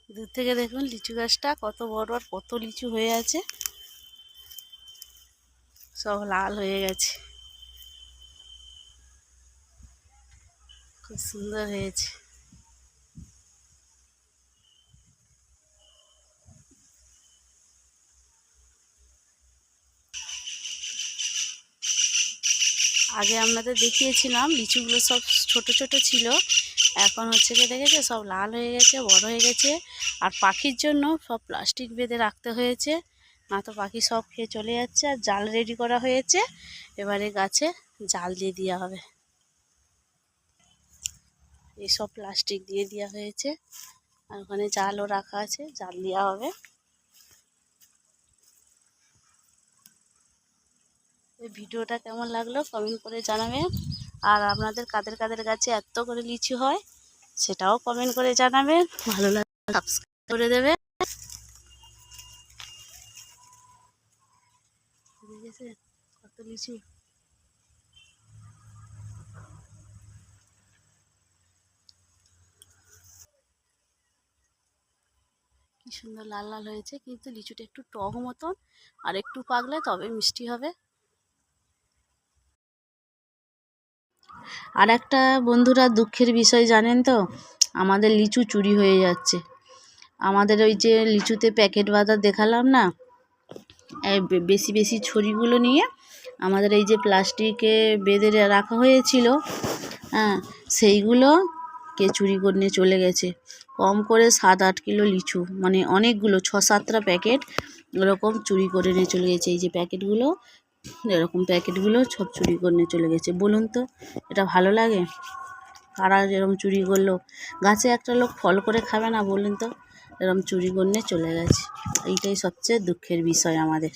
দূর থেকে দেখুন লিচু গাছটা কত বড় আর কত লিচু হয়ে আছে, সব লাল হয়ে গেছে, খুব সুন্দর হয়েছে। আগে আপনাদের দেখিয়েছিলাম লিচুগুলো সব ছোট ছোট ছিল, এখন হচ্ছে গিয়ে দেখেছে সব লাল হয়ে গেছে, বড় হয়ে গেছে। আর পাখির জন্য সব প্লাস্টিক বেঁধে রাখতে হয়েছে, না তো পাখি সব খেয়ে চলে যাচ্ছে। আর জাল রেডি করা হয়েছে, এবারে গাছে জাল দিয়ে দেওয়া হবে। এইসব প্লাস্টিক দিয়ে দেওয়া হয়েছে, আর ওখানে জালও রাখা আছে, জাল দেওয়া হবে। এই ভিডিওটা কেমন লাগলো কমেন্ট করে জানাবেন। আর আপনাদের কাদের কাদের গাছে এত করে লিচু হয় সেটাও কমেন্ট করে জানাবেন। ভালো লাগলে সাবস্ক্রাইব করে দেবে। দেখেছেন কত লিচু, কি সুন্দর লাল লাল হয়েছে, কিন্তু লিচুটা একটু টক মতন, আর একটু পাকলে তবে মিষ্টি হবে। আর একটা বন্ধুরা দুঃখের বিষয় জানেন তো, আমাদের লিচু চুরি হয়ে যাচ্ছে। আমাদের ওই যে লিচুতে প্যাকেট বাঁধা দেখালাম না, বেশি বেশি ছড়িগুলো নিয়ে আমাদের এই যে প্লাস্টিকে বেঁধে রাখা হয়েছিল, হ্যাঁ, সেইগুলো কে চুরি করে নিয়ে চলে গেছে। কম করে 7-8 কিলো লিচু, মানে অনেকগুলো 6-7টা প্যাকেট এরকম চুরি করে নিয়ে চলে গেছে। এই যে প্যাকেটগুলো, এরকম প্যাকেটগুলো সব চুরি করে নিয়ে চলে গেছে। বলুন তো এটা ভালো লাগে? কারা এরকম চুরি করলো? গাছে একটা লোক ফল করে খাবে না বলুন তো? এরকম চুরি করে নিয়ে চলে গেছে। এইটাই সবচেয়ে দুঃখের বিষয় আমাদের।